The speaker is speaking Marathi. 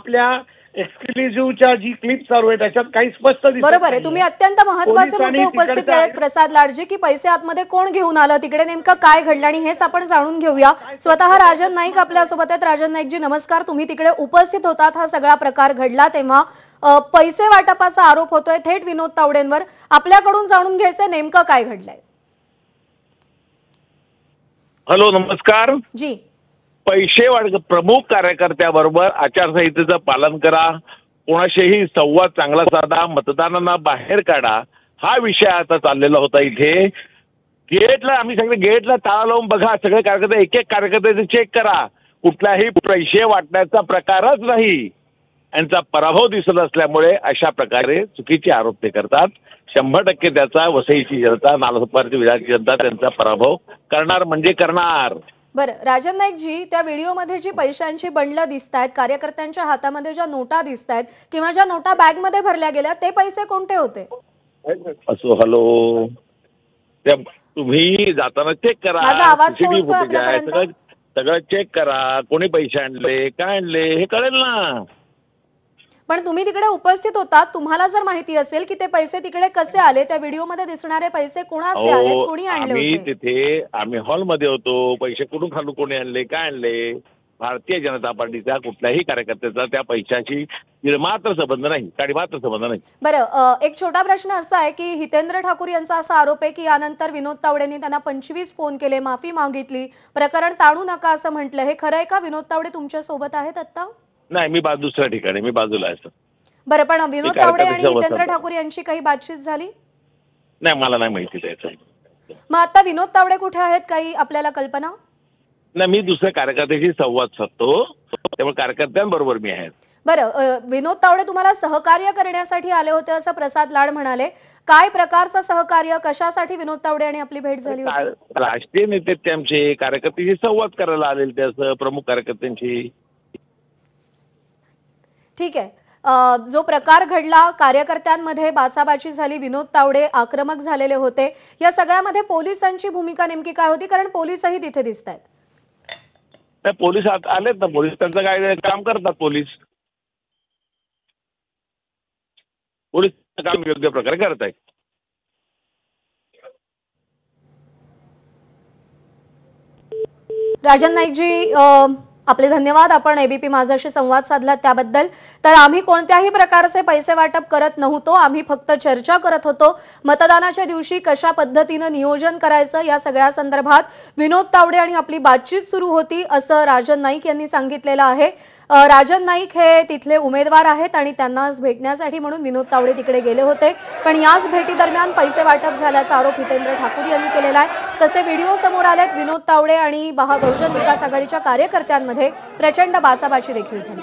आपल्या एक्सक्लुझिव्हच्या जी क्लिप चालू आहे त्याच्यात काही स्पष्ट दिसत बरोबर आहे. तुम्ही अत्यंत महत्त्वाचे मुद्दे उपस्थित केलेत प्रसाद लाडजे, की पैसे आतमध्ये कोण घेऊन आलं, तिकडे नेमकं काय घडलं आणि हेच आपण जाणून घेऊया. स्वतः राजन नाईक आपल्यासोबत आहेत. राजन नाईकजी नमस्कार. तुम्ही तिकडे उपस्थित होतात, हा सगळा प्रकार घडला तेव्हा. पैसे वाटपाचा आरोप होतोय थेट विनोद तावडेंवर. आपल्याकडून जाणून घ्यायचं नेमकं काय घडलंय. हॅलो, नमस्कार जी. पैसे प्रमुख कार्यकर्त्याबरोबर आचारसंहितेचं पालन करा, कोणाशीही संवाद चांगला साधा, मतदारांना बाहेर काढा, हा विषय आता चाललेला होता. इथे गेटला आम्ही सगळे गेटला ताळा लावून बघा, सगळे कार्यकर्ते एक एक कार्यकर्ते चेक करा, कुठलाही पैसे वाटण्याचा प्रकारच नाही. यांचा पराभव दिसत असल्यामुळे अशा प्रकारे चुकीचे आरोप ते करतात. 100% त्याचा वसईची जनता, नालासोपाराची विधानसभा जनता त्यांचा पराभव करणार म्हणजे करणार. बरं राजन नाईकजी, त्या व्हिडिओमध्ये जी पैशांची बंडलं दिसतायत, कार्यकर्त्यांच्या हातामध्ये ज्या नोटा दिसतायत किंवा ज्या नोटा बॅगमध्ये भरल्या गेल्या, ते पैसे कोणते होते? असो, हॅलो, त्या तुम्ही जाताना चेक करा, माझा आवाज CCTV पोहोचतोय फुटेज आहे, आपल्यापर्यंत? सगळं चेक करा, कोणी पैसे आणले काय आणले हे कळेल ना. पण तुम्ही तिकडे उपस्थित होतात, तुम्हाला जर माहिती असेल की ते पैसे तिकडे कसे आले, त्या व्हिडिओमध्ये दिसणारे पैसे कोणाचे आहेत, कोणी आणले आम्ही होते? तिथे आम्ही हॉलमध्ये होतो. पैसे कुठून खालून कोणी आणले काय आणले, भारतीय जनता पार्टीचा कुठल्याही कार्यकर्त्याचा त्या पैशाशी मात्र संबंध नाही, मात्र संबंध नाही. बरं, एक छोटा प्रश्न असा आहे की हितेंद्र ठाकूर यांचा असा आरोप आहे की यानंतर विनोद तावडेंनी त्यांना 25 फोन केले, माफी मागितली, प्रकरण ताणू नका असं म्हटलं. हे खरं आहे का? विनोद तावडे तुमच्या सोबत आहेत आता? नाही, मी दुसऱ्या ठिकाणी, मी बाजूला आहे. बरं, पण विनोद तावडे आणि हितेंद्र ठाकूर यांची काही बातचीत झाली? नाही, मला नाही माहिती त्याचं. मग आता विनोद तावडे कुठे आहेत, काही आपल्याला कल्पना? नाही, मी दुसऱ्या कार्यकर्त्याशी संवाद साधतो, त्यामुळे कार्यकर्त्यांबरोबर मी आहे. बरं, विनोद तावडे तुम्हाला सहकार्य करण्यासाठी आले होते असं प्रसाद लाड म्हणाले. काय प्रकारचं सहकार्य, कशासाठी विनोद तावडे आणि आपली भेट झाली होती? राष्ट्रीय नेते ते आमचे कार्यकर्त्याशी संवाद करायला आलेले, त्याचं प्रमुख कार्यकर्त्यांशी. ठीक आहे. जो प्रकार घडला, कार्यकर्त्यांमध्ये बाचाबाची झाली, विनोद तावडे आक्रमक झालेले होते, या सगळ्यामध्ये पोलिसांची भूमिका नेमकी काय होती? कारण पोलिसही तिथे दिसत आहेत. पोलीस आलेत ना, पोलीस त्यांचं काय काम करतात. पोलीस काम योग्य प्रकारे करत आहेत. राजन नाईकजी, आपले धन्यवाद. आपण एबीपी माझाशी संवाद साधलात त्याबद्दल. तर आम्ही कोणत्याही प्रकारचे पैसे वाटप करत नव्हतो, आम्ही फक्त चर्चा करत होतो मतदानाच्या दिवशी कशा पद्धतीने नियोजन करायचं या सगळ्या संदर्भात विनोद तावडे आणि आपली बातचीत सुरू होती असं राजन नाईक यांनी सांगितलेलं आहे. राजन नाईक हे तिथले उमेदवार आहेत आणि त्यांना भेटण्यासाठी म्हणून विनोद तावडे तिकडे गेले होते, पण याच भेटी दरम्यान पैसे वाटप झाल्याचा आरोप हितेंद्र ठाकूर यांनी केलेला आहे. तसे व्हिडिओ समोर आलेत. विनोद तावडे आणि बहुजन विकास आघाडीच्या कार्यकर्त्यांमध्ये प्रचंड बाचाबाची देखील झाली.